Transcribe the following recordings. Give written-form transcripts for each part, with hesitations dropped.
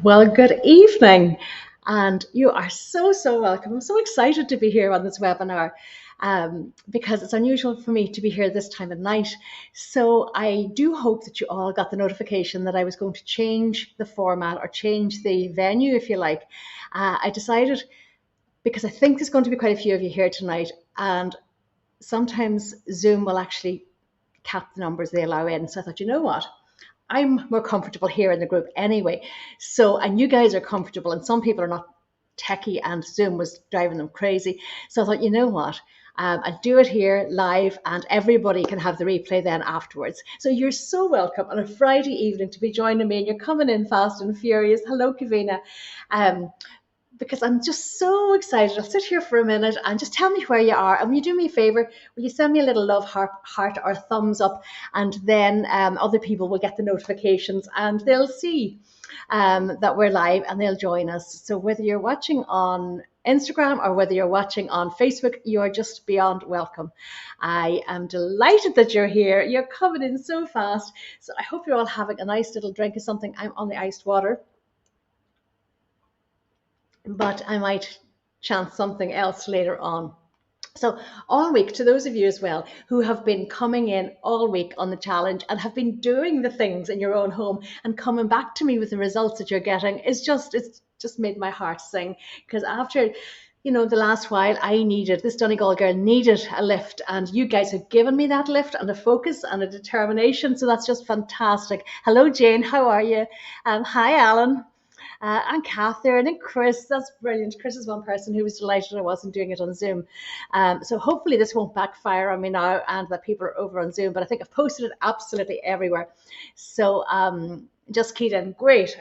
Well, good evening. And you are so welcome. I'm so excited to be here on this webinar because it's unusual for me to be here this time of night. So I do hope that you all got the notification that I was going to change the format or change the venue, if you like. I decided because I think there's going to be quite a few of you here tonight, and sometimes Zoom will actually cap the numbers they allow in. So I thought, you know what? I'm more comfortable here in the group anyway. So, and you guys are comfortable, and some people are not techie, and Zoom was driving them crazy. So I thought, you know what? I'll do it here live, and everybody can have the replay then afterwards. So you're so welcome on a Friday evening to be joining me, and you're coming in fast and furious. Hello, Kavina. Um, because I'm just so excited. I'll sit here for a minute and just tell me where you are. And will you do me a favor? Will you send me a little love heart or thumbs up? And then other people will get the notifications and they'll see that we're live and they'll join us. So whether you're watching on Instagram or whether you're watching on Facebook, you are just beyond welcome. I am delighted that you're here. You're coming in so fast. So I hope you're all having a nice little drink of something. I'm on the iced water, but I might chance something else later on. So all week, to those of you as well who have been coming in all week on the challenge and have been doing the things in your own home and coming back to me with the results that you're getting, it's just made my heart sing. Because after the last while, this Donegal girl needed a lift, and you guys have given me that lift and a focus and a determination. So that's just fantastic. Hello, Jane. How are you? Hi, Alan. And Catherine and Chris. That's brilliant. Chris is one person who was delighted I wasn't doing it on Zoom. So hopefully this won't backfire on me now and that people are over on Zoom, but I think I've posted it absolutely everywhere. So just keyed in. Great.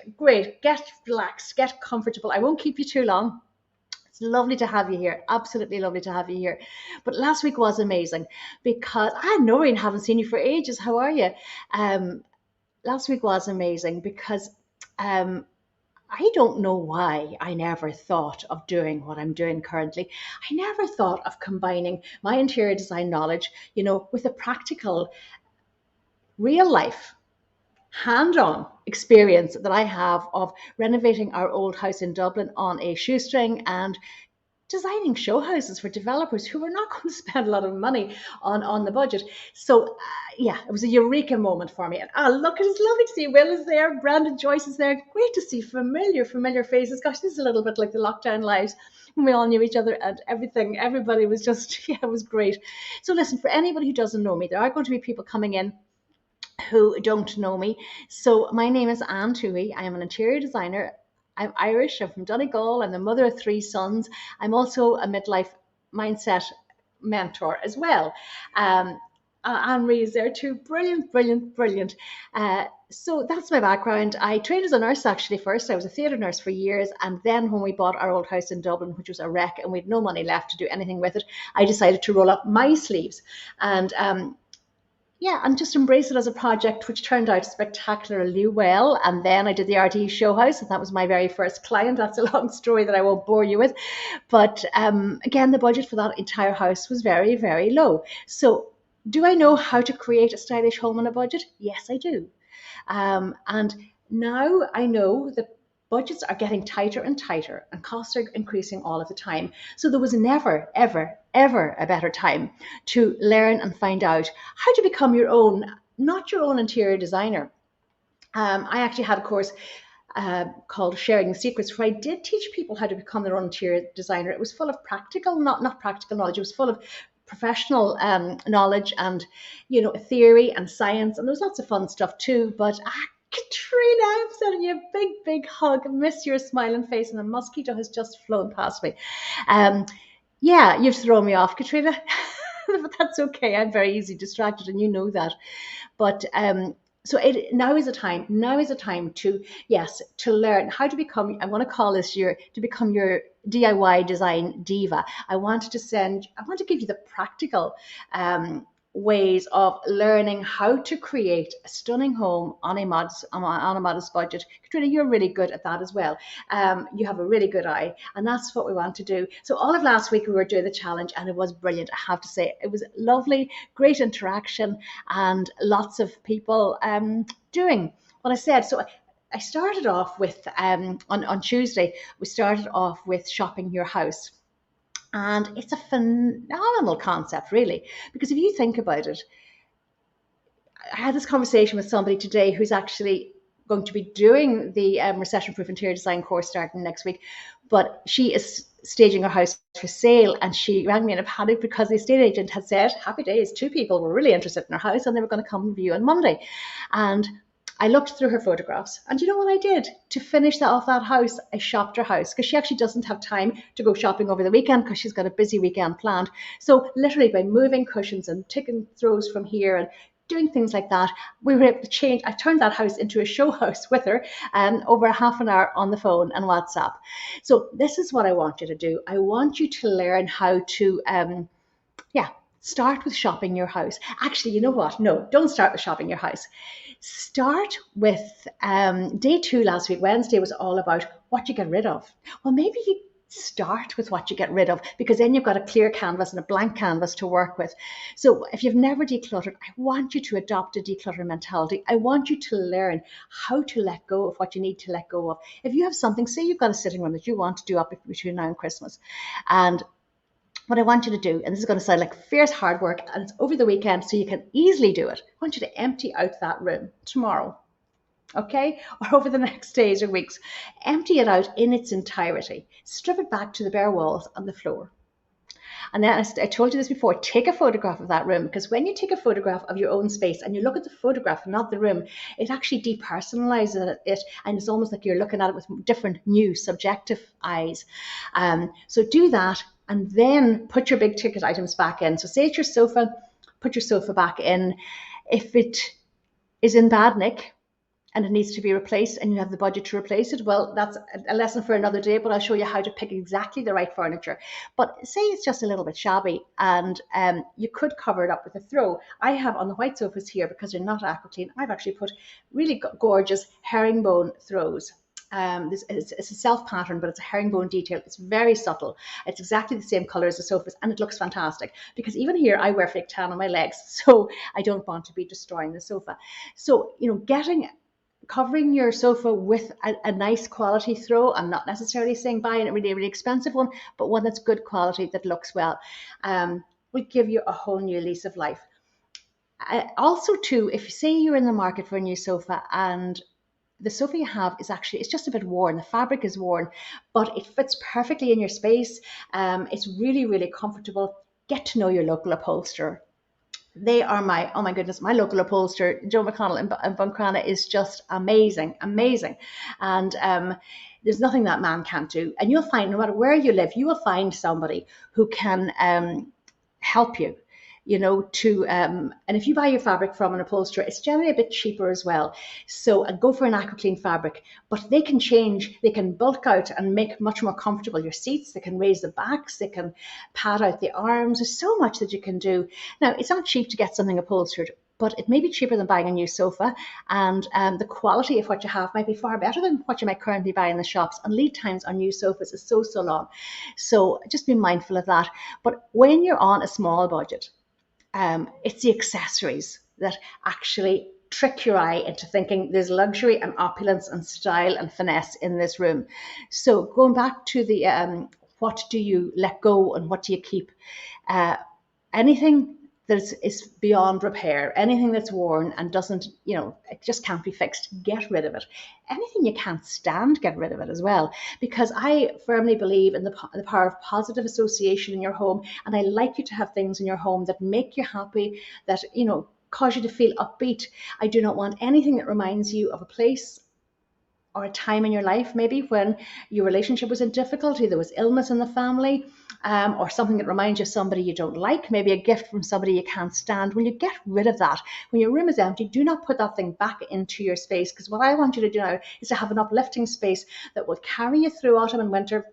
Get relaxed, get comfortable. I won't keep you too long. It's lovely to have you here. Absolutely lovely to have you here. But last week was amazing because I know Noreen, haven't seen you for ages. How are you? Last week was amazing because um, I don't know why I never thought of doing what I'm doing currently. I never thought of combining my interior design knowledge, with a practical, real life, hand on experience that I have of renovating our old house in Dublin on a shoestring and designing show houses for developers who were not going to spend a lot of money on the budget. So yeah, it was a eureka moment for me. And look, it's lovely to see Will is there, Brandon Joyce is there. Great to see familiar faces. Gosh, this is a little bit like the lockdown lives when we all knew each other and everything. Everybody was just, yeah, it was great. So listen, for anybody who doesn't know me, there are going to be people coming in who don't know me. So my name is Anne Toohey. I am an interior designer. I'm Irish. I'm from Donegal. I'm the mother of three sons. I'm also a midlife mindset mentor as well. Anne Marie is there too. Brilliant. So that's my background. I trained as a nurse actually first. I was a theatre nurse for years. And then when we bought our old house in Dublin, which was a wreck and we had no money left to do anything with it, I decided to roll up my sleeves and yeah, and just embrace it as a project, which turned out spectacularly well. And then I did the RTE Show House, and that was my very first client. That's a long story that I won't bore you with. But again, the budget for that entire house was very low. So, do I know how to create a stylish home on a budget? Yes, I do. And now I know that budgets are getting tighter and tighter and costs are increasing all of the time. So there was never a better time to learn and find out how to become your own, not your own interior designer. I actually had a course called Sharing the Secrets, where I did teach people how to become their own interior designer. It was full of practical, not practical knowledge. It was full of professional knowledge and theory and science, and there was lots of fun stuff too. But Katrina, I'm sending you a big hug. I miss your smiling face, and the mosquito has just flown past me. Yeah, you've thrown me off, Katrina. But that's okay. I'm very easily distracted, and you know that. But so now is a time. Now is a time to learn how to become. I want to call this year to become your DIY design diva. I want to give you the practical ways of learning how to create a stunning home on a modest budget. Katrina, you're really good at that as well. You have a really good eye, and that's what we want to do. So all of last week we were doing the challenge, and it was brilliant. I have to say, it was lovely, great interaction, and lots of people doing what I said. So I started off with, on Tuesday, we started off with shopping your house. And it's a phenomenal concept, really, because if you think about it, I had this conversation with somebody today who's actually going to be doing the recession proof interior design course starting next week, but she is staging her house for sale, and she rang me in a panic because the estate agent had said, happy days, two people were really interested in her house and they were going to come view on Monday. And I looked through her photographs, and you know what I did to finish that off that house? I shopped her house because she actually doesn't have time to go shopping over the weekend because she's got a busy weekend planned. So literally by moving cushions and taking throws from here and doing things like that, we were able to change. I turned that house into a show house with her over a half an hour on the phone and WhatsApp. So this is what I want you to do. I want you to learn how to, start with shopping your house. Actually, you know what? No, don't start with shopping your house. Start with day 2 last week. Wednesday was all about what you get rid of. Well, maybe you start with what you get rid of, because then you've got a clear canvas and a blank canvas to work with. So if you've never decluttered, I want you to adopt a declutter mentality. I want you to learn how to let go of what you need to let go of. If you have something, say you've got a sitting room that you want to do up between now and Christmas, and what I want you to do, and this is going to sound like fierce hard work, and it's over the weekend so you can easily do it. I want you to empty out that room tomorrow, okay? Or over the next days or weeks. Empty it out in its entirety. Strip it back to the bare walls and the floor. And then I told you this before, take a photograph of that room, because when you take a photograph of your own space and you look at the photograph, not the room, it actually depersonalizes it, and it's almost like you're looking at it with different, new, subjective eyes. So do that, and then put your big ticket items back in. So say it's your sofa, put your sofa back in. If it is in bad nick and it needs to be replaced and you have the budget to replace it, well, that's a lesson for another day, but I'll show you how to pick exactly the right furniture. But say it's just a little bit shabby, and you could cover it up with a throw. I have on the white sofas here, because they're not AquaClean, I've actually put really gorgeous herringbone throws. It's a self pattern, but it's a herringbone detail. It's very subtle. It's exactly the same color as the sofas, and it looks fantastic, because even here I wear fake tan on my legs, so I don't want to be destroying the sofa. So, covering your sofa with a nice quality throw. I'm not necessarily saying buy a really, really expensive one, but one that's good quality, that looks well, will give you a whole new lease of life. Also too, if you say you're in the market for a new sofa and the sofa you have it's just a bit worn, the fabric is worn, but it fits perfectly in your space, it's really, really comfortable, get to know your local upholsterer. They are oh my goodness, my local upholsterer, Joe McConnell in Buncrana, is just amazing, amazing. And there's nothing that man can't do. And you'll find, no matter where you live, you will find somebody who can help you. And if you buy your fabric from an upholsterer, it's generally a bit cheaper as well. So go for an AquaClean fabric, but they can change, they can bulk out and make much more comfortable your seats. They can raise the backs, they can pad out the arms. There's so much that you can do. Now, it's not cheap to get something upholstered, but it may be cheaper than buying a new sofa, and the quality of what you have might be far better than what you might currently buy in the shops, and lead times on new sofas is so long. So just be mindful of that. But when you're on a small budget, it's the accessories that actually trick your eye into thinking there's luxury and opulence and style and finesse in this room. So going back to the what do you let go and what do you keep? Anything that is beyond repair, anything that's worn and doesn't, it just can't be fixed, get rid of it. Anything you can't stand, get rid of it as well. Because I firmly believe in the power of positive association in your home. And I like you to have things in your home that make you happy, that, cause you to feel upbeat. I do not want anything that reminds you of a place or a time in your life, maybe when your relationship was in difficulty, there was illness in the family, or something that reminds you of somebody you don't like, maybe a gift from somebody you can't stand. When you get rid of that, when your room is empty, do not put that thing back into your space, because what I want you to do now is to have an uplifting space that will carry you through autumn and winter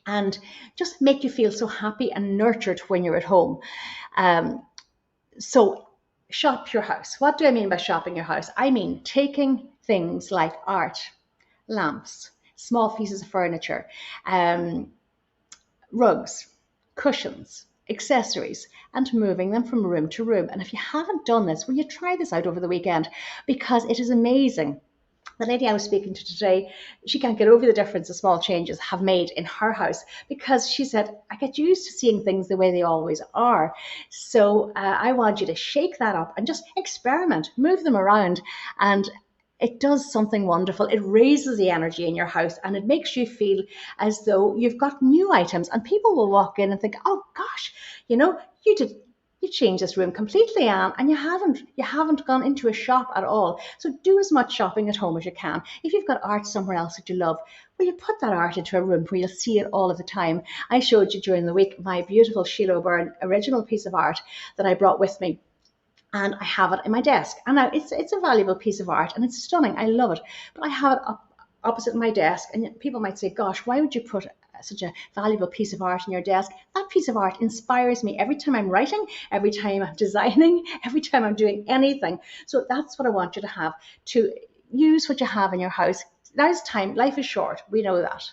and just make you feel so happy and nurtured when you're at home. So shop your house. What do I mean by shopping your house? I mean taking things like art, lamps, small pieces of furniture, rugs, cushions, accessories, and moving them from room to room. And if you haven't done this, will you try this out over the weekend? Because it is amazing The lady I was speaking to today, she can't get over the difference the small changes have made in her house, because she said, I get used to seeing things the way they always are. So I want you to shake that up and just experiment, move them around, and it does something wonderful. It raises the energy in your house, and it makes you feel as though you've got new items, and people will walk in and think, oh gosh, you did, you changed this room completely, Anne, and you haven't gone into a shop at all. So do as much shopping at home as you can. If you've got art somewhere else that you love, will you put that art into a room where you'll see it all of the time? I showed you during the week my beautiful Sheila O'Byrne original piece of art that I brought with me, and I have it in my desk. And now it's a valuable piece of art, and it's stunning. I love it, but I have it up opposite my desk, and people might say, "Gosh, why would you put such a valuable piece of art in your desk?" That piece of art inspires me every time I'm writing, every time I'm designing, every time I'm doing anything. So that's what I want you to have, to use what you have in your house. Now's time. Life is short. We know that.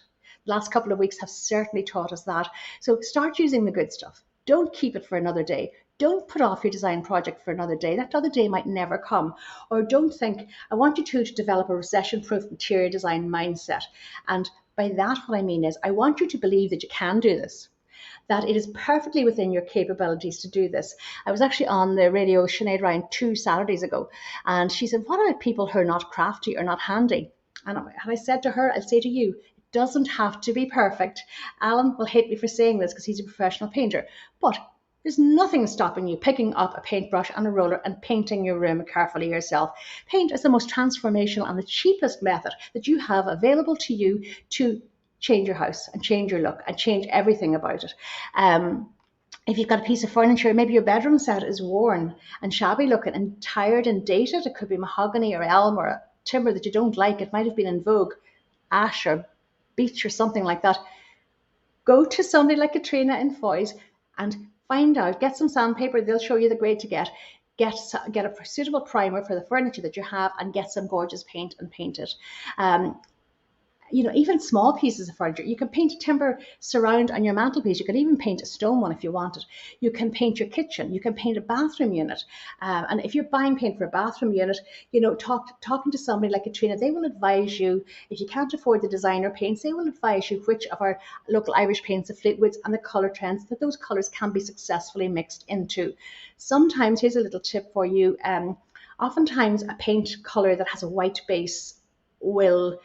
The last couple of weeks have certainly taught us that. So start using the good stuff. Don't keep it for another day. Don't put off your design project for another day. That other day might never come. Or don't think, I want you to develop a recession-proof interior design mindset. And by that, what I mean is, I want you to believe that you can do this, that it is perfectly within your capabilities to do this. I was actually on the radio with Sinead Ryan 2 Saturdays ago, and she said, what about people who are not crafty or not handy? And I said to her, I'll say to you, it doesn't have to be perfect. Alan will hate me for saying this because he's a professional painter, but there's nothing stopping you picking up a paintbrush and a roller and painting your room carefully yourself. Paint is the most transformational and the cheapest method that you have available to you to change your house and change your look and change everything about it. If you've got a piece of furniture, maybe your bedroom set is worn and shabby looking and tired and dated. It could be mahogany or elm or a timber that you don't like. It might have been in vogue, ash or beech or something like that. Go to somebody like Katrina in Foy's and find out, get some sandpaper, they'll show you the grade to get a suitable primer for the furniture that you have, and get some gorgeous paint and paint it. Even small pieces of furniture. You can paint a timber surround on your mantelpiece. You can even paint a stone one if you wanted. You can paint your kitchen. You can paint a bathroom unit. And if you're buying paint for a bathroom unit, talking to somebody like Katrina, they will advise you, if you can't afford the designer paints, they will advise you which of our local Irish paints, the Fleetwoods and the colour trends, that those colours can be successfully mixed into. Sometimes, here's a little tip for you, oftentimes a paint colour that has a white base will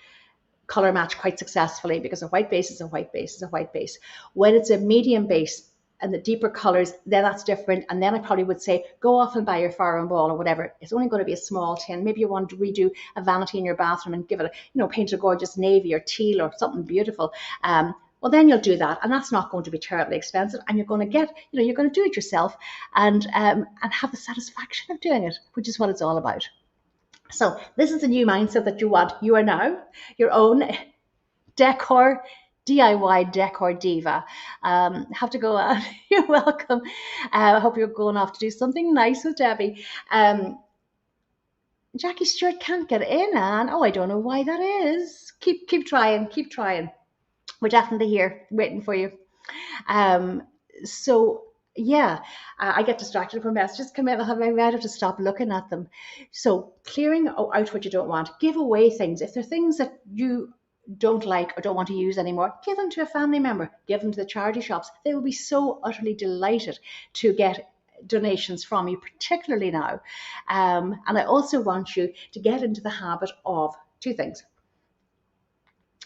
color match quite successfully, because a white base is a white base is a white base. When it's a medium base and the deeper colors, then that's different. And then I probably would say, go off and buy your fire and ball or whatever. It's only going to be a small tin. Maybe you want to redo a vanity in your bathroom and give it paint a gorgeous navy or teal or something beautiful. Well, then you'll do that, and that's not going to be terribly expensive, and you're going to get, you're going to do it yourself, and have the satisfaction of doing it, which is what it's all about. So this is the new mindset that you want. You are now your own DIY decor diva. Have to go on. You're welcome. I hope you're going off to do something nice with Debbie. Jackie Stewart can't get in, Anne. Oh, I don't know why that is. Keep trying. Keep trying. We're definitely here waiting for you. I get distracted when messages come in. I might have to stop looking at them. So clearing out what you don't want. Give away things. If there are things that you don't like or don't want to use anymore, give them to a family member. Give them to the charity shops. They will be so utterly delighted to get donations from you, particularly now. And I also want you to get into the habit of two things.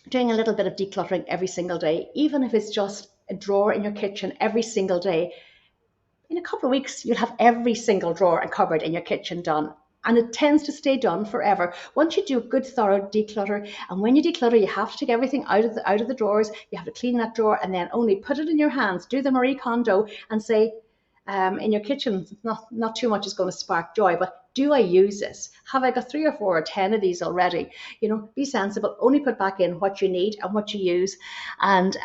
Doing a little bit of decluttering every single day, even if it's just a drawer in your kitchen every single day. In a couple of weeks, you'll have every single drawer and cupboard in your kitchen done. And it tends to stay done forever. Once you do a good thorough declutter, and when you declutter, you have to take everything out of the drawers. You have to clean that drawer and then only put it in your hands. Do the Marie Kondo and say, in your kitchen, not too much is going to spark joy, but do I use this? Have I got 3 or 4 or 10 of these already? Be sensible. Only put back in what you need and what you use. And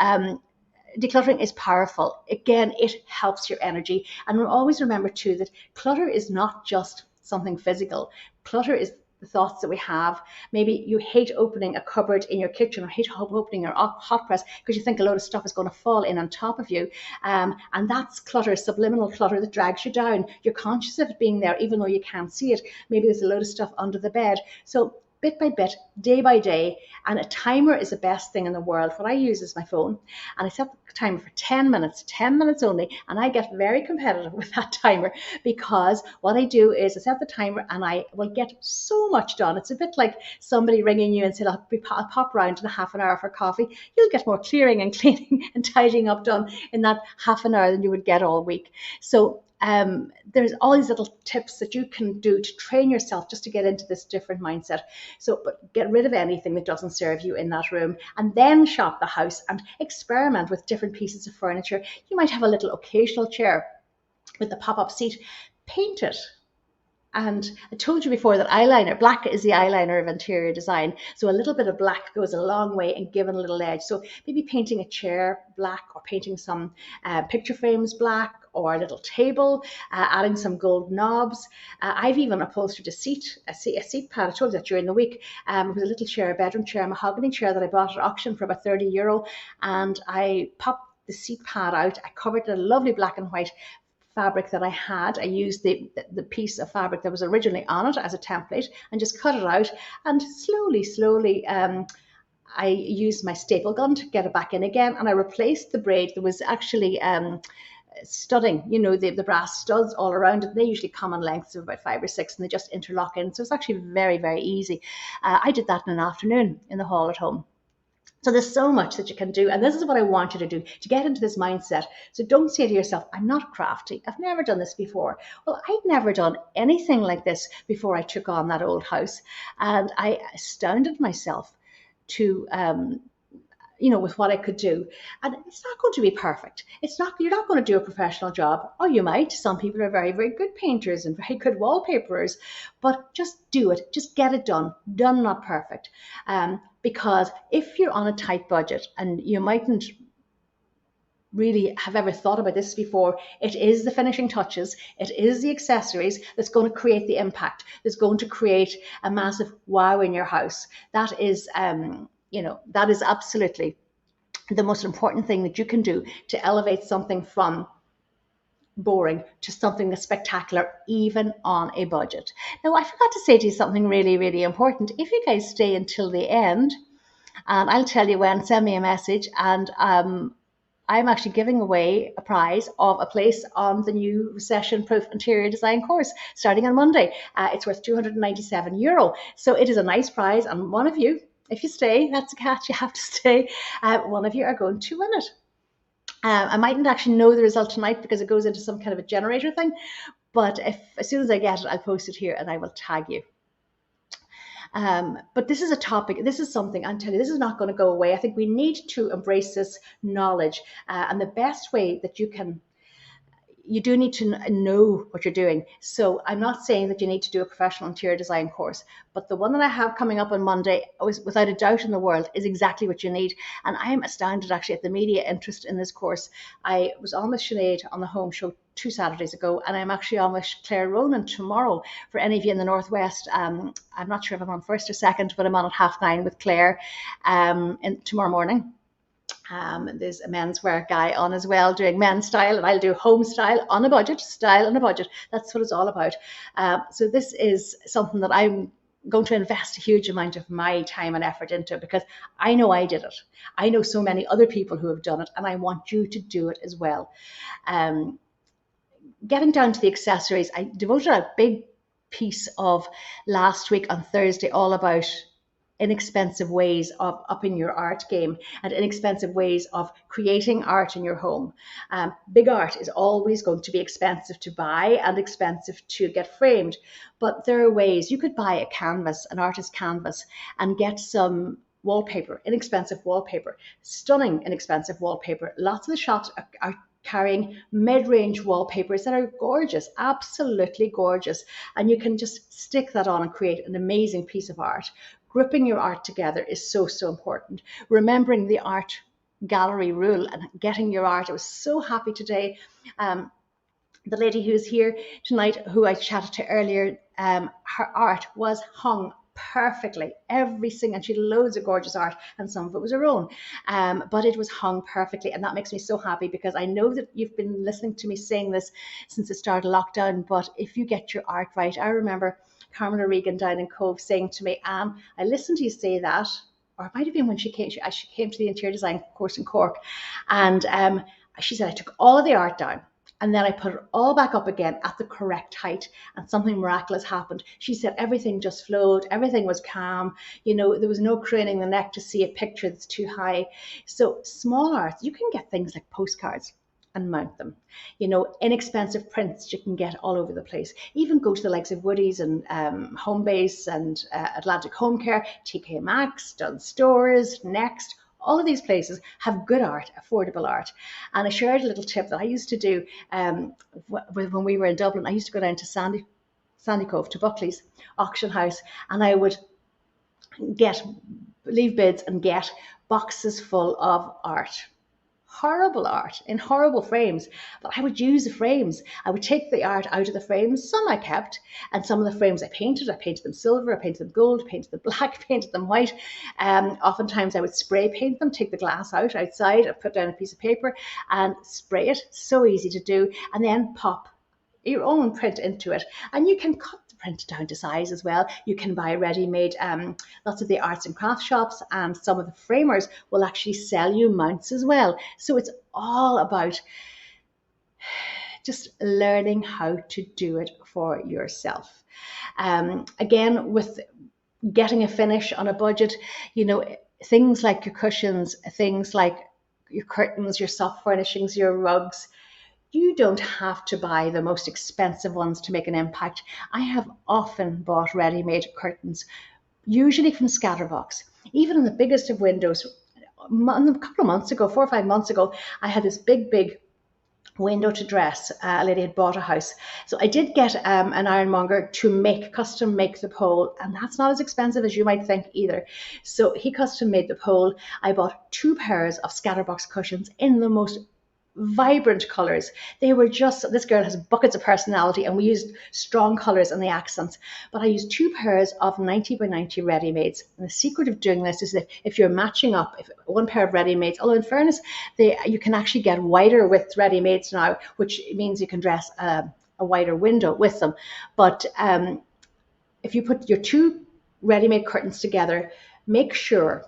decluttering is powerful. Again, it helps your energy. And always remember too that clutter is not just something physical. Clutter is the thoughts that we have. Maybe you hate opening a cupboard in your kitchen or hate opening your hot press because you think a load of stuff is going to fall in on top of you. And that's clutter, subliminal clutter that drags you down. You're conscious of it being there even though you can't see it. Maybe there's a load of stuff under the bed. So bit by bit, day by day. And a timer is the best thing in the world. What I use is my phone, and I set the timer for 10 minutes only. And I get very competitive with that timer, because what I do is I set the timer and I will get so much done. It's a bit like somebody ringing you and saying, I'll pop round in a half an hour for coffee. You'll get more clearing and cleaning and tidying up done in that half an hour than you would get all week. So there's all these little tips that you can do to train yourself just to get into this different mindset. So, but get rid of anything that doesn't serve you in that room, and then shop the house and experiment with different pieces of furniture. You might have a little occasional chair with the pop-up seat. Paint it. And I told you before that eyeliner, black is the eyeliner of interior design. So a little bit of black goes a long way in giving a little edge. So maybe painting a chair black, or painting some picture frames black, or a little table, adding some gold knobs. I've even upholstered a seat pad. I told you that during the week. It was a little chair, a bedroom chair, a mahogany chair that I bought at auction for about €30. And I popped the seat pad out. I covered it in a lovely black and white fabric that I had. I used the piece of fabric that was originally on it as a template and just cut it out, and slowly I used my staple gun to get it back in again, and I replaced the braid that was actually studding, the brass studs all around it. They usually come in lengths of about 5 or 6, and they just interlock in, so it's actually very, very easy. I did that in an afternoon in the hall at home. So there's so much that you can do. And this is what I want you to do, to get into this mindset. So don't say to yourself, I'm not crafty. I've never done this before. Well, I'd never done anything like this before I took on that old house. And I astounded myself to, with what I could do. And it's not going to be perfect. You're not going to do a professional job. Or you might. Some people are very, very good painters and very good wallpaperers. But just do it. Just get it done. Done, not perfect. Because if you're on a tight budget, and you mightn't really have ever thought about this before, it is the finishing touches, it is the accessories that's going to create the impact, that's going to create a massive wow in your house. That is, that is absolutely the most important thing that you can do to elevate something from boring to something that's spectacular, even on a budget. Now, I forgot to say to you something really, really important. If you guys stay until the end, and I'll tell you when, send me a message, and I'm actually giving away a prize of a place on the new recession-proof interior design course starting on Monday. It's worth €297. So it is a nice prize, and one of you, if you stay, that's a catch, you have to stay, one of you are going to win it. I mightn't actually know the result tonight because it goes into some kind of a generator thing, but as soon as I get it, I'll post it here and I will tag you. But this is a topic, this is something, I'm telling you, this is not going to go away. I think we need to embrace this knowledge, and the best way that you do need to know what you're doing. So I'm not saying that you need to do a professional interior design course, but the one that I have coming up on Monday, without a doubt in the world, is exactly what you need. And I am astounded actually at the media interest in this course. I was on with Sinead on the Home Show 2 Saturdays ago, and I'm actually on with Claire Ronan tomorrow. For any of you in the Northwest, I'm not sure if I'm on first or second, but I'm on at 9:30 with Claire tomorrow morning. There's a menswear guy on as well doing men's style, and I'll do home style on a budget, style on a budget. That's what it's all about. So this is something that I'm going to invest a huge amount of my time and effort into, because I know I did it. I know so many other people who have done it, and I want you to do it as well. Getting down to the accessories, I devoted a big piece of last week on Thursday all about inexpensive ways of upping your art game and inexpensive ways of creating art in your home. Big art is always going to be expensive to buy and expensive to get framed, but there are ways. You could buy a canvas, an artist's canvas, and get some wallpaper, inexpensive wallpaper, stunning inexpensive wallpaper. Lots of the shops are carrying mid-range wallpapers that are gorgeous, absolutely gorgeous, and you can just stick that on and create an amazing piece of art. Gripping your art together is so, so important. Remembering the art gallery rule and getting your art. I was so happy today. The lady who's here tonight, who I chatted to earlier, her art was hung perfectly, and she had loads of gorgeous art, and some of it was her own, but it was hung perfectly, and that makes me so happy, because I know that you've been listening to me saying this since the start of lockdown, but if you get your art right, I remember Carmela Regan down in Cove saying to me, Anne, I listened to you say that, or it might have been when she came to the interior design course in Cork, and she said, I took all of the art down and then I put it all back up again at the correct height, and something miraculous happened. She said everything just flowed, everything was calm. There was no craning the neck to see a picture that's too high. So small art, you can get things like postcards and mount them. Inexpensive prints you can get all over the place. Even go to the likes of Woody's and Homebase and Atlantic Home Care, TK Maxx, Dunnes Stores, Next. All of these places have good art, affordable art. And I shared a little tip that I used to do when we were in Dublin. I used to go down to Sandy Cove, to Buckley's auction house, and I would leave bids and get boxes full of art. Horrible art in horrible frames, but I would use the frames. I would take the art out of the frames. Some I kept, and some of the frames I painted. I painted them silver, I painted them gold, painted them black, painted them white. Oftentimes I would spray paint them, take the glass out outside, and put down a piece of paper and spray it. So easy to do, and then pop your own print into it, and you can cut the print down to size as well. You can buy ready-made. Lots of the arts and crafts shops and some of the framers will actually sell you mounts as well. So it's all about just learning how to do it for yourself. Again, with getting a finish on a budget, things like your cushions, things like your curtains, your soft furnishings, your rugs, you don't have to buy the most expensive ones to make an impact. I have often bought ready-made curtains, usually from Scatterbox. Even in the biggest of windows, a couple of months ago, 4 or 5 months ago, I had this big window to dress. A lady had bought a house. So I did get an ironmonger to custom make the pole, and that's not as expensive as you might think either. So he custom made the pole. I bought 2 pairs of Scatterbox cushions in the most vibrant colors. They were this girl has buckets of personality, and we used strong colors and the accents. But I used 2 pairs of 90 by 90 ready-mades. And the secret of doing this is that if you're matching up, if one pair of ready-mades, although in fairness, you can actually get wider width ready-mades now, which means you can dress a wider window with them. But if you put your 2 ready-made curtains together, make sure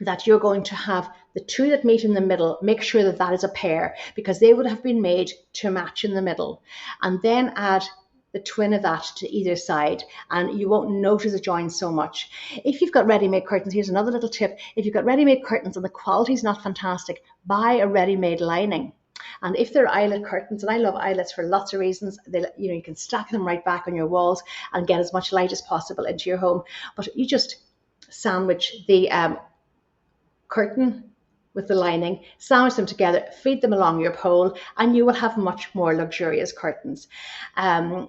that you're going to have the 2 that meet in the middle. Make sure that that is a pair, because they would have been made to match in the middle, and then add the twin of that to either side, and you won't notice a join so much. If you've got ready-made curtains, here's another little tip. If you've got ready-made curtains and the quality is not fantastic, buy a ready-made lining. And if they're eyelet curtains, and I love eyelets for lots of reasons, you can stack them right back on your walls and get as much light as possible into your home. But you just sandwich the curtain with the lining, sandwich them together, feed them along your pole, and you will have much more luxurious curtains. I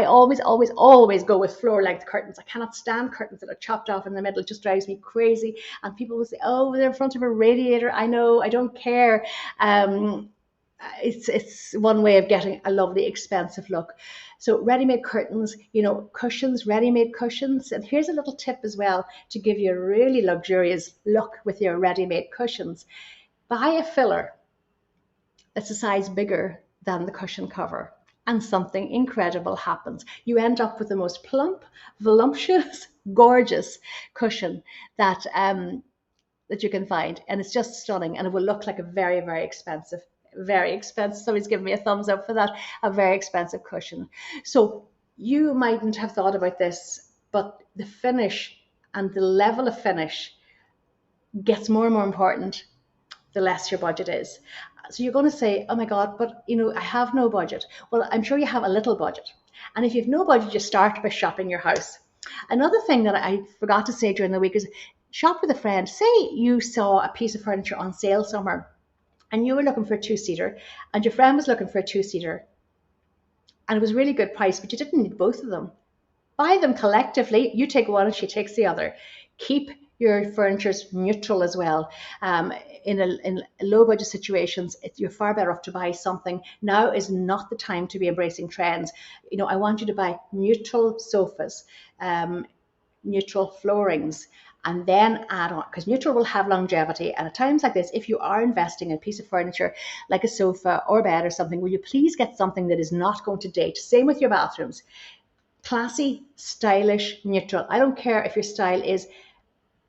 always go with floor length curtains. I cannot stand curtains that are chopped off in the middle. It just drives me crazy. And people will say, oh, they're in front of a radiator. I know, I don't care. It's one way of getting a lovely expensive look. So ready-made curtains, cushions, ready-made cushions. And here's a little tip as well to give you a really luxurious look with your ready-made cushions. Buy a filler that's a size bigger than the cushion cover, and something incredible happens. You end up with the most plump, voluptuous, gorgeous cushion that you can find, and it's just stunning, and it will look like a very, very expensive. Somebody's giving me a thumbs up for that. A very expensive cushion. So you mightn't have thought about this, but the finish and the level of finish gets more and more important the less your budget is. So you're going to say, oh my God, but I have no budget. Well, I'm sure you have a little budget. And if you have no budget, you start by shopping your house. Another thing that I forgot to say during the week is shop with a friend. Say you saw a piece of furniture on sale somewhere, and you were looking for a 2-seater, and your friend was looking for a 2-seater, and it was a really good price, but you didn't need both of them. Buy them collectively. You take one and she takes the other. Keep your furnitures neutral as well. In low budget situations, you're far better off to buy something. Now is not the time to be embracing trends. I want you to buy neutral sofas, neutral floorings, and then add on, because neutral will have longevity. And at times like this, if you are investing in a piece of furniture like a sofa or bed or something, will you please get something that is not going to date? Same with your bathrooms. Classy, stylish, neutral. I don't care if your style is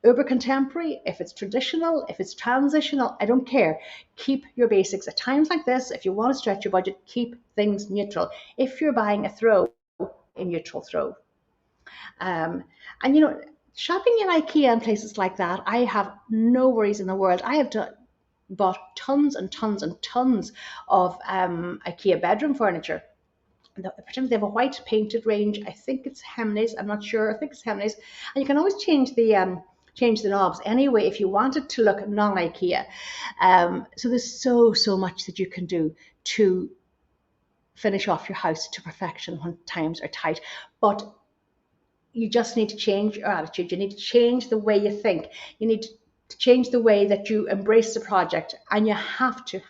uber contemporary, if it's traditional, if it's transitional, I don't care. Keep your basics. At times like this, if you want to stretch your budget, keep things neutral. If you're buying a throw, a neutral throw. Um, and shopping in IKEA and places like that, I have no worries in the world. I have bought tons and tons and tons of IKEA bedroom furniture. They have a white painted range. I think it's Hemnes. I'm not sure. I think it's Hemnes. And you can always change the knobs anyway if you want it to look non-IKEA. So there's so much that you can do to finish off your house to perfection when times are tight. But you just need to change your attitude. You need to change the way you think. You need to change the way that you embrace the project. And you have to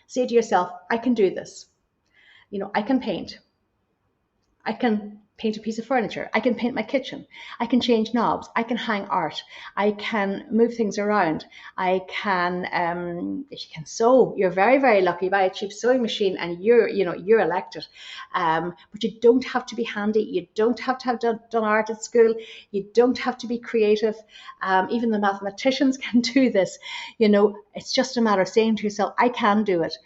say to yourself, I can do this. I can paint. I can paint a piece of furniture. I can paint my kitchen. I can change knobs. I can hang art. I can move things around. I can, if you can sew, you're very, very lucky. Buy a cheap sewing machine and you're elected. But you don't have to be handy. You don't have to have done art at school. You don't have to be creative. Even the mathematicians can do this. It's just a matter of saying to yourself, I can do it.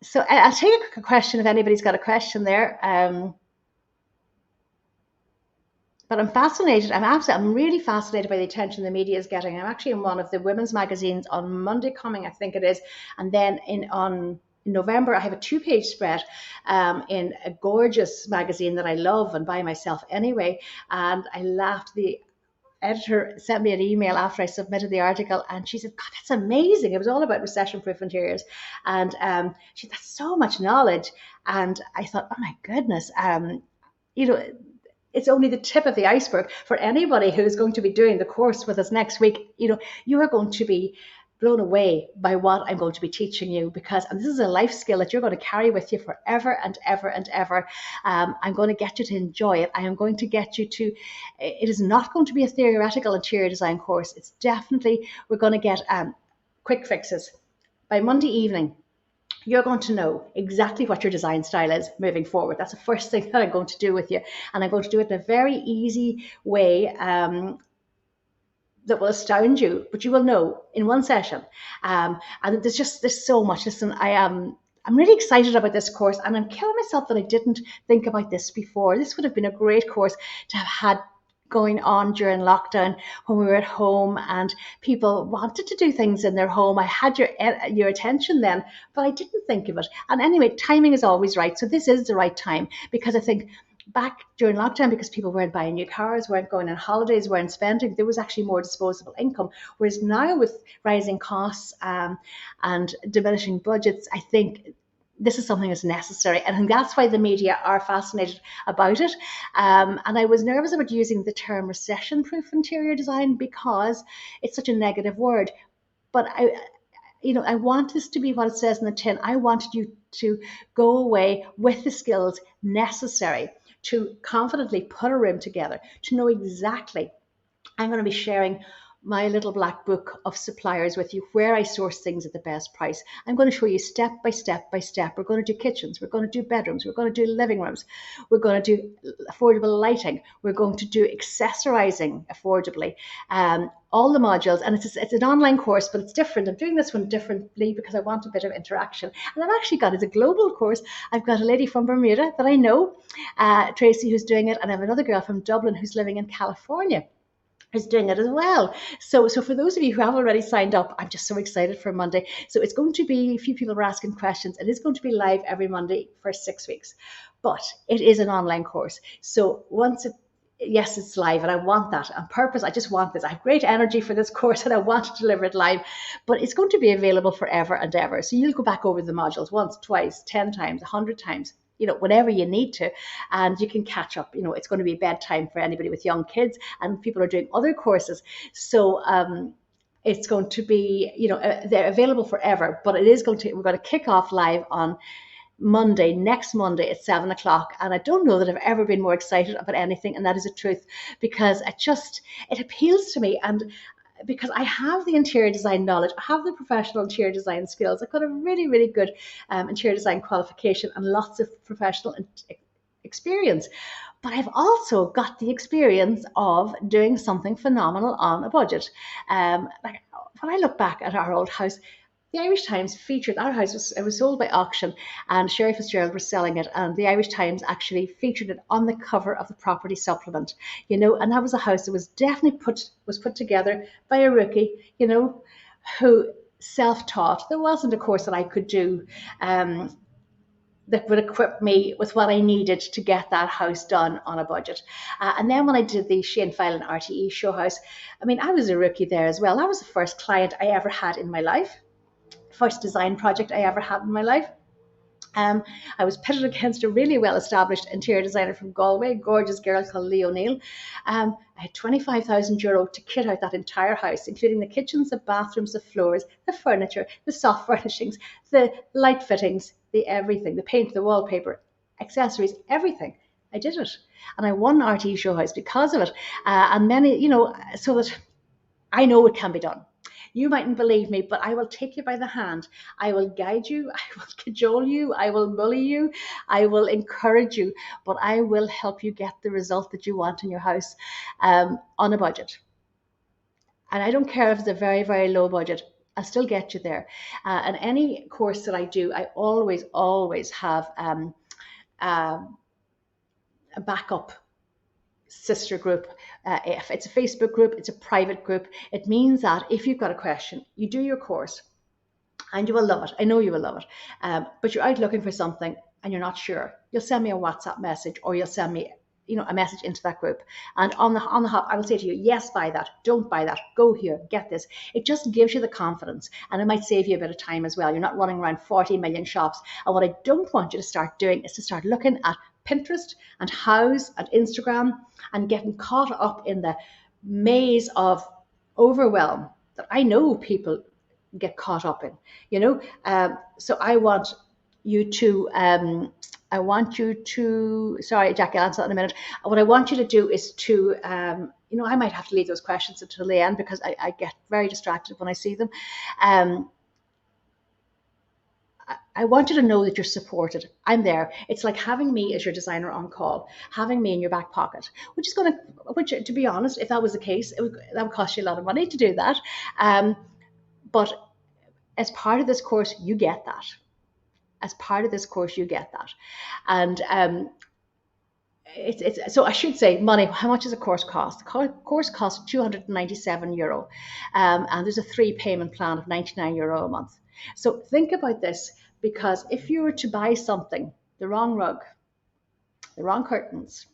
So I'll take a question if anybody's got a question there. But I'm fascinated. I'm really fascinated by the attention the media is getting. I'm actually in one of the women's magazines on Monday coming, I think it is, and then in November I have a 2-page spread in a gorgeous magazine that I love and buy myself anyway. And I laughed. The editor sent me an email after I submitted the article, and she said, God, that's amazing. It was all about recession-proof interiors. And she said, that's so much knowledge. And I thought, oh my goodness, it's only the tip of the iceberg for anybody who's going to be doing the course with us next week. You are going to be blown away by what I'm going to be teaching you, because this is a life skill that you're going to carry with you forever and ever and ever. I'm going to get you to enjoy it. I am going to get you to, it is not going to be a theoretical interior design course. It's definitely, we're going to get quick fixes. By Monday evening, you're going to know exactly what your design style is moving forward. That's the first thing that I'm going to do with you. And I'm going to do it in a very easy way, that will astound you, but you will know in one session. And there's so much. Listen, I'm really excited about this course, and I'm killing myself that I didn't think about this before. This would have been a great course to have had going on during lockdown when we were at home and people wanted to do things in their home. I had your attention then, but I didn't think of it. And anyway, timing is always right. So this is the right time, because I think back during lockdown, because people weren't buying new cars, weren't going on holidays, weren't spending, there was actually more disposable income. Whereas now, with rising costs and diminishing budgets, I think this is something that's necessary. And I think that's why the media are fascinated about it. And I was nervous about using the term recession-proof interior design because it's such a negative word. But I want this to be what it says in the tin. I wanted you to go away with the skills necessary to confidently put a room together, to know exactly. I'm going to be sharing my little black book of suppliers with you, where I source things at the best price. I'm going to show you step by step by step. We're going to do kitchens, we're going to do bedrooms, we're going to do living rooms, we're going to do affordable lighting, we're going to do accessorizing affordably, all the modules. And it's an online course, but it's different. I'm doing this one differently because I want a bit of interaction. And I've actually got, it's a global course. I've got a lady from Bermuda that I know, Tracy, who's doing it, and I have another girl from Dublin who's living in California, is doing it as well. So for those of you who have already signed up, I'm just so excited for Monday. So it's going to be, a few people were asking questions. It is going to be live every Monday for 6 weeks, but it is an online course. So yes, it's live, and I want that on purpose. I just want this. I have great energy for this course and I want to deliver it live, but it's going to be available forever and ever. So you'll go back over the modules once, twice, 10 times, 100 times, whenever you need to, and you can catch up. It's going to be bedtime for anybody with young kids, and people are doing other courses. So it's going to be, they're available forever, but we're going to kick off live on next Monday at 7 o'clock. And I don't know that I've ever been more excited about anything. And that is the truth, because it appeals to me. And because I have the interior design knowledge, I have the professional interior design skills, I've got a really, really good interior design qualification and lots of professional experience. But I've also got the experience of doing something phenomenal on a budget. Like when I look back at our old house, the Irish Times featured our house. It was sold by auction, and Sherry Fitzgerald was selling it, and the Irish Times actually featured it on the cover of the property supplement. And that was a house that was definitely put together by a rookie, who self-taught. There wasn't a course that I could do that would equip me with what I needed to get that house done on a budget. And then when I did the Shane Filan RTE show house, I was a rookie there as well. That was the first client I ever had in my life, first design project I ever had in my life. I was pitted against a really well-established interior designer from Galway, a gorgeous girl called Lee O'Neill. I had €25,000 to kit out that entire house, including the kitchens, the bathrooms, the floors, the furniture, the soft furnishings, the light fittings, the everything, the paint, the wallpaper, accessories, everything. I did it. And I won RTE Show House because of it. And many, so that I know it can be done. You mightn't believe me, but I will take you by the hand. I will guide you. I will cajole you. I will bully you. I will encourage you, but I will help you get the result that you want in your house on a budget. And I don't care if it's a very, very low budget. I'll still get you there. And any course that I do, I always have a backup sister group. If it's a Facebook group, it's a private group. It means that if you've got a question, you do your course and you will love it. I know you will love it. But you're out looking for something and you're not sure. You'll send me a WhatsApp message, or you'll send me a message into that group. And on the hop, I will say to you, yes, buy that, don't buy that, go here, get this. It just gives you the confidence, and it might save you a bit of time as well. You're not running around 40 million shops. And what I don't want you to start doing is to start looking at Pinterest and Houzz and Instagram and getting caught up in the maze of overwhelm that I know people get caught up in, so I want you to, sorry, Jackie, I'll answer that in a minute. What I want you to do is to, I might have to leave those questions until the end because I get very distracted when I see them. I want you to know that you're supported. I'm there. It's like having me as your designer on call, having me in your back pocket, which, to be honest, if that was the case, that would cost you a lot of money to do that. But as part of this course, you get that. As part of this course, you get that. And so I should say money. How much does a course cost? The course costs €297, and there's a 3-payment plan of €99 a month. So think about this, because if you were to buy something, the wrong rug, the wrong curtains,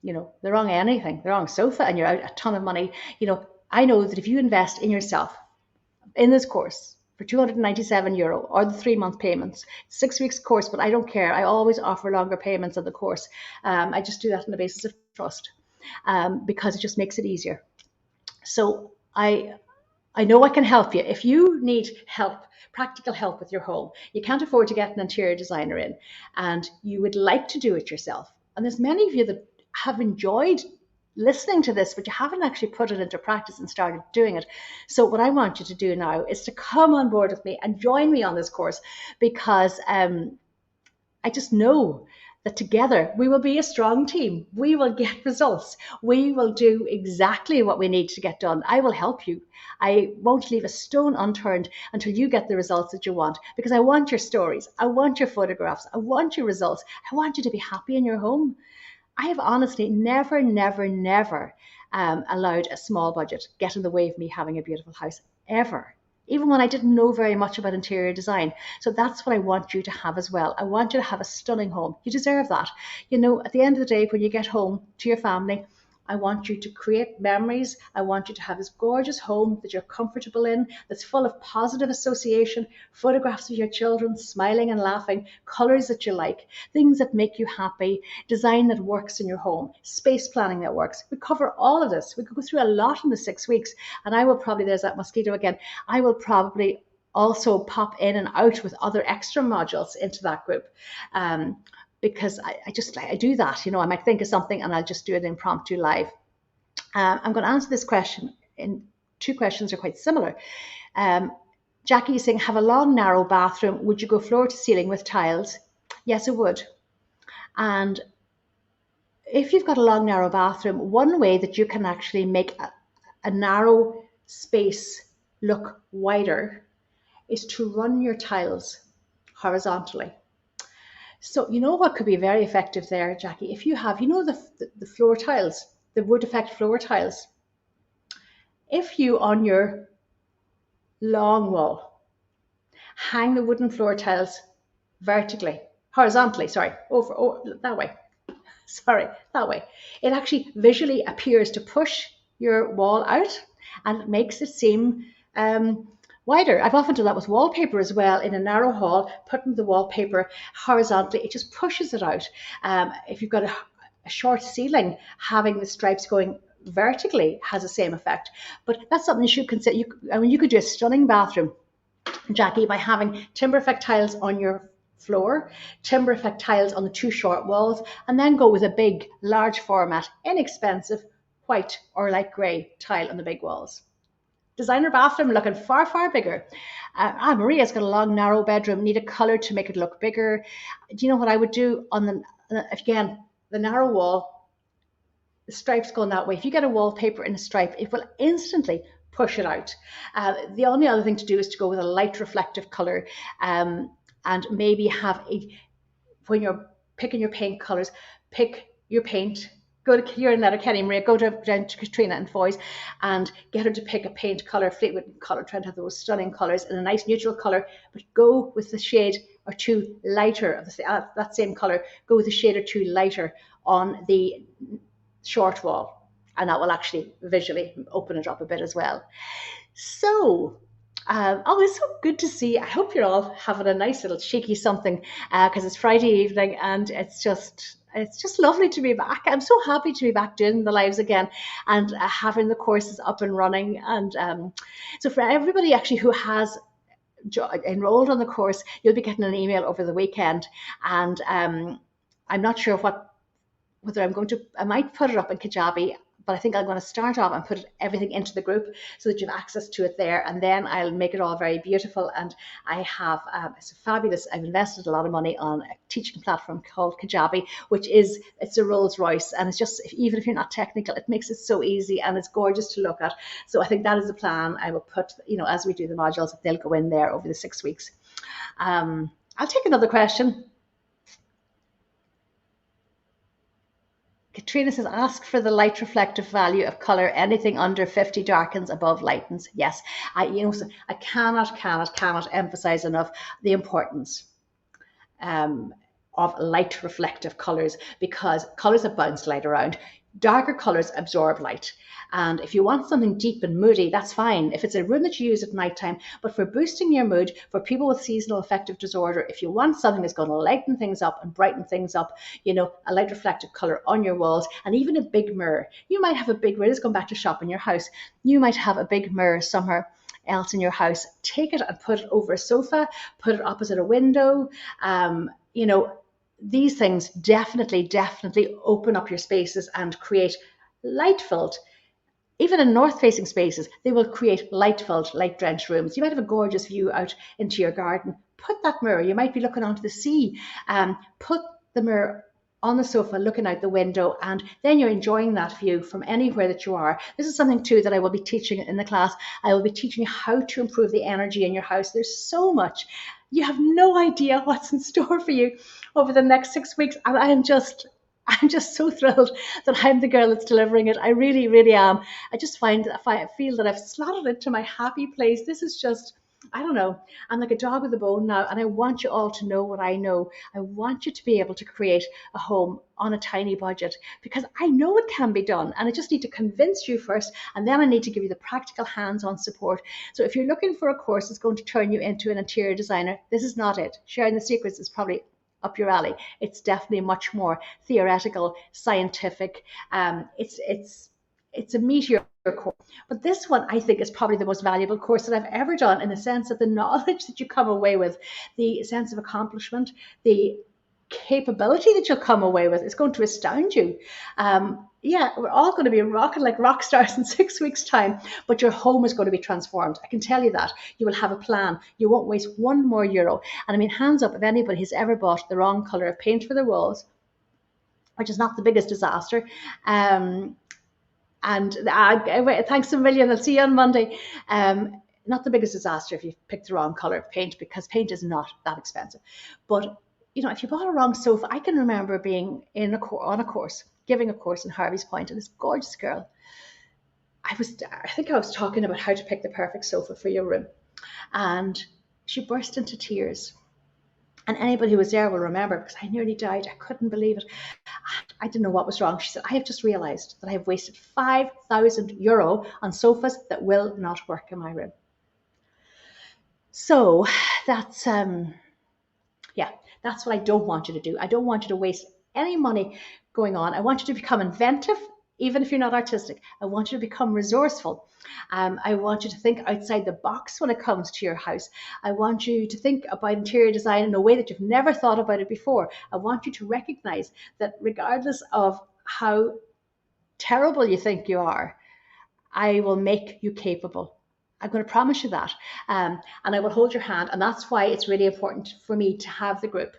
the wrong anything, the wrong sofa, and you're out a ton of money, I know that if you invest in yourself in this course for €297 or the 3-month payments, 6 weeks course, but I don't care. I always offer longer payments of the course. I just do that on the basis of trust because it just makes it easier. So I know I can help you. If you need help, practical help with your home, you can't afford to get an interior designer in, and you would like to do it yourself. And there's many of you that have enjoyed listening to this, but you haven't actually put it into practice and started doing it. So what I want you to do now is to come on board with me and join me on this course, because I just know that together we will be a strong team. We will get results. We will do exactly what we need to get done. I will help you. I won't leave a stone unturned until you get the results that you want, because I want your stories. I want your photographs. I want your results. I want you to be happy in your home. I have honestly never allowed a small budget get in the way of me having a beautiful house, ever. Even when I didn't know very much about interior design. So that's what I want you to have as well. I want you to have a stunning home. You deserve that. At the end of the day, when you get home to your family, I want you to create memories. I want you to have this gorgeous home that you're comfortable in, that's full of positive association, photographs of your children smiling and laughing, colors that you like, things that make you happy, design that works in your home, space planning that works. We cover all of this. We could go through a lot in the 6 weeks, and I will probably, there's that mosquito again, I will probably also pop in and out with other extra modules into that group. Because I do that, I might think of something and I'll just do it impromptu live. I'm going to answer this question in two questions are quite similar. Jackie is saying, have a long, narrow bathroom. Would you go floor to ceiling with tiles? Yes, I would. And if you've got a long, narrow bathroom, one way that you can actually make a narrow space look wider is to run your tiles horizontally. So what could be very effective there, Jackie? If you have, the floor tiles, the wood effect floor tiles, if you on your long wall hang the wooden floor tiles horizontally, that way. That way. It actually visually appears to push your wall out and it makes it seem wider. I've often done that with wallpaper as well. In a narrow hall, putting the wallpaper horizontally, it just pushes it out. If you've got a short ceiling, having the stripes going vertically has the same effect. But that's something you should consider. You could do a stunning bathroom, Jackie, by having timber effect tiles on your floor, timber effect tiles on the two short walls, and then go with a big, large format, inexpensive white or light grey tile on the big walls. Designer bathroom looking far, far bigger. Maria's got a long, narrow bedroom, need a colour to make it look bigger. Do you know what I would do on the narrow wall, the stripes going that way. If you get a wallpaper in a stripe, it will instantly push it out. The only other thing to do is to go with a light reflective colour, and maybe when you're picking your paint colours, pick your paint. You're in Letterkenny, Maria, go down to Katrina and Foy's and get her to pick a paint colour, Fleetwood colour, trying to have those stunning colours in a nice neutral colour, but go with the shade or two lighter of that same colour, go with a shade or two lighter on the short wall, and that will actually visually open it up a bit as well. So it's so good to see. I hope you're all having a nice little cheeky something because it's Friday evening and it's just lovely to be back. I'm so happy to be back doing the lives again and having the courses up and running. And so for everybody actually who has enrolled on the course, you'll be getting an email over the weekend. And I'm not sure whether I might put it up in Kajabi, but I think I'm going to start off and put everything into the group so that you have access to it there, and then I'll make it all very beautiful. And I have it's fabulous. I've invested a lot of money on a teaching platform called Kajabi, it's a Rolls Royce, and it's just, even if you're not technical, it makes it so easy and it's gorgeous to look at. So I think that is the plan. I will put, as we do the modules, they'll go in there over the 6 weeks. I'll take another question. Katrina says, ask for the light reflective value of colour. Anything under 50 darkens, above lightens. Yes, I cannot emphasize enough the importance of light reflective colours, because colours that bounce light around. Darker colours absorb light. And if you want something deep and moody, that's fine. If it's a room that you use at nighttime, but for boosting your mood, for people with seasonal affective disorder, if you want something that's going to lighten things up and brighten things up, a light reflective colour on your walls, and even a big mirror. You might have a big mirror. Let's go back to shop in your house. You might have a big mirror somewhere else in your house. Take it and put it over a sofa, put it opposite a window. These things definitely open up your spaces and create light-filled. Even in north-facing spaces, they will create light-filled, light-drenched rooms. You might have a gorgeous view out into your garden. Put that mirror. You might be looking onto the sea. Put the mirror on the sofa looking out the window, and then you're enjoying that view from anywhere that you are. This is something too that I will be teaching in the class. I will be teaching you how to improve the energy in your house. There's so much. You have no idea what's in store for you over the next 6 weeks, and I'm just so thrilled that I'm the girl that's delivering it. I really, really am. I just feel that I've slotted into my happy place. This is just, I don't know. I'm like a dog with a bone now, and I want you all to know what I know. I want you to be able to create a home on a tiny budget, because I know it can be done, and I just need to convince you first, and then I need to give you the practical hands-on support. So if you're looking for a course that's going to turn you into an interior designer, this is not it. Sharing the Secrets is probably up your alley. It's definitely much more theoretical, scientific. It's a meteor course. But this one, I think, is probably the most valuable course that I've ever done, in the sense that the knowledge that you come away with, the sense of accomplishment, the capability that you'll come away with is going to astound you. Yeah, we're all going to be rocking like rock stars in 6 weeks' time, but your home is going to be transformed. I can tell you that. You will have a plan. You won't waste one more euro. And I mean, hands up if anybody has ever bought the wrong colour of paint for their walls, which is not the biggest disaster. And thanks a million. I'll see you on Monday. Not the biggest disaster if you picked the wrong colour of paint, because paint is not that expensive. But you know, if you bought a wrong sofa, I can remember being on a course, giving a course in Harvey's Point, and this gorgeous girl, I think I was talking about how to pick the perfect sofa for your room, and she burst into tears. And anybody who was there will remember, because I nearly died. I couldn't believe it. I didn't know what was wrong. She said, I have just realised that I have wasted €5,000 on sofas that will not work in my room. So that's that's what I don't want you to do. I don't want you to waste any money going on. I want you to become inventive, even if you're not artistic. I want you to become resourceful. I want you to think outside the box when it comes to your house. I want you to think about interior design in a way that you've never thought about it before. I want you to recognize that regardless of how terrible you think you are, I will make you capable. I'm going to promise you that. And I will hold your hand. And that's why it's really important for me to have the group.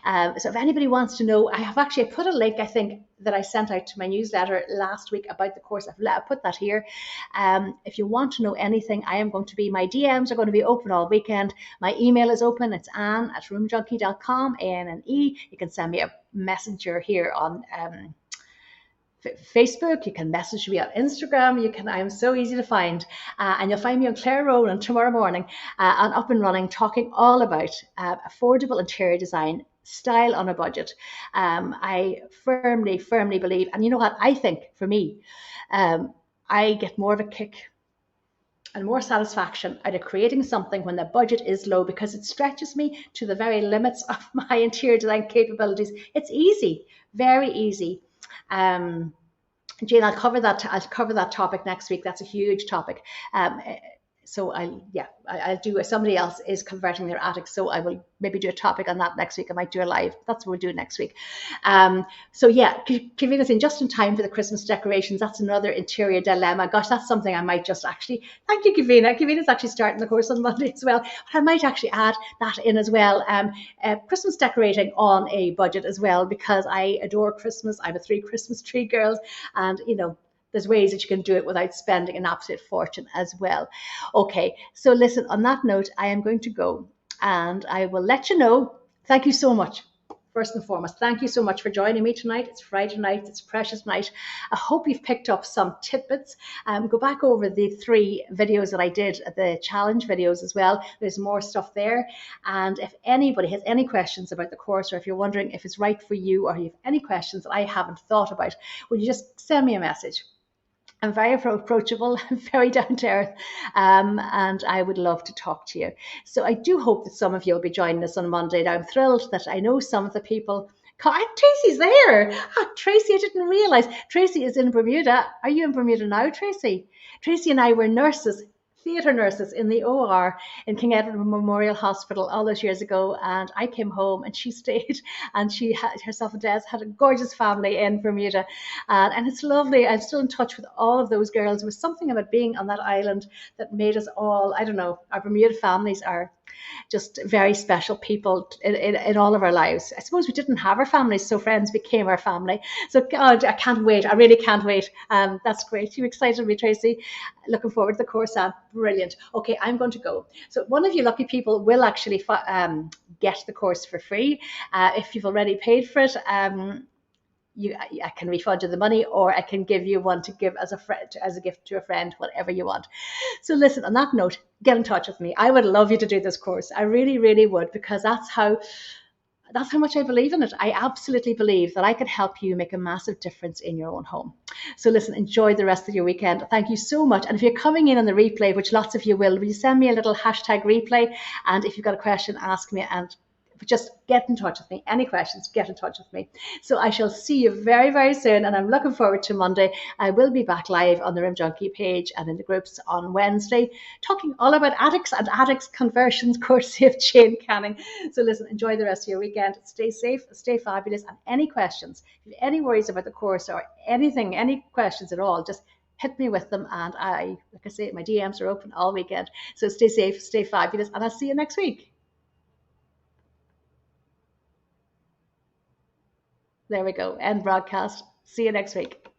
So if anybody wants to know, I put a link, I think, that I sent out to my newsletter last week about the course. I've put that here. If you want to know anything, my DMs are going to be open all weekend. My email is open. It's ann@roomjunkie.com, ANNE. You can send me a messenger here on Facebook. You can message me on Instagram. I am so easy to find. And you'll find me on Claire Rowland tomorrow morning on Up and Running, talking all about affordable interior design, style on a budget. I firmly believe, and you know what, I think for me, I get more of a kick and more satisfaction out of creating something when the budget is low, because it stretches me to the very limits of my interior design capabilities. It's easy, very easy. Jane, I'll cover that topic next week. That's a huge topic. So I'll do. Somebody else is converting their attic, so I will maybe do a topic on that next week. I might do a live. That's what we'll do next week. So yeah, Kavina's in just in time for the Christmas decorations. That's another interior dilemma. Gosh, that's something I might just actually. Thank you, Kavina. Kavina's actually starting the course on Monday as well. But I might actually add that in as well. Christmas decorating on a budget as well, because I adore Christmas. I'm a 3 Christmas tree girl, and you know, there's ways that you can do it without spending an absolute fortune as well. Okay, so listen, on that note, I am going to go, and I will let you know. Thank you so much. First and foremost, thank you so much for joining me tonight. It's Friday night. It's a precious night. I hope you've picked up some tidbits. Go back over the 3 videos that I did, the challenge videos as well. There's more stuff there. And if anybody has any questions about the course, or if you're wondering if it's right for you, or you have any questions that I haven't thought about, will you just send me a message? I'm very approachable, I'm very down to earth, and I would love to talk to you. So I do hope that some of you will be joining us on Monday. Now, I'm thrilled that I know some of the people. Tracy's there. Tracy, I didn't realise. Tracy is in Bermuda. Are you in Bermuda now, Tracy? Tracy and I were nurses, theatre nurses in the OR in King Edward Memorial Hospital all those years ago, and I came home and she stayed, and she had herself and Des had a gorgeous family in Bermuda, and it's lovely. I'm still in touch with all of those girls. There was something about being on that island that made us all, I don't know, our Bermuda families are just very special people in all of our lives. I suppose we didn't have our families, so friends became our family. So God, I can't wait. I really can't wait. That's great. You excited me, Tracy? Looking forward to the course, Anne. Brilliant. Okay, I'm going to go. So one of you lucky people will actually get the course for free. If you've already paid for it, I can refund you the money, or I can give you one to give as a gift to a friend, whatever you want. So listen, on that note, get in touch with me. I would love you to do this course. I really, really would, because that's how much I believe in it. I absolutely believe that I could help you make a massive difference in your own home. So listen, enjoy the rest of your weekend. Thank you so much. And if you're coming in on the replay, which lots of you will you send me a little hashtag replay? And if you've got a question, ask me, and But just get in touch with me. Any questions, get in touch with me. So I shall see you very, very soon. And I'm looking forward to Monday. I will be back live on the Rim Junkie page and in the groups on Wednesday, talking all about addicts and addicts conversions, courtesy of Jane Canning. So listen, enjoy the rest of your weekend. Stay safe, stay fabulous. And any questions, if you have any worries about the course or anything, any questions at all, just hit me with them. And like I say, my DMs are open all weekend. So stay safe, stay fabulous, and I'll see you next week. There we go. End broadcast. See you next week.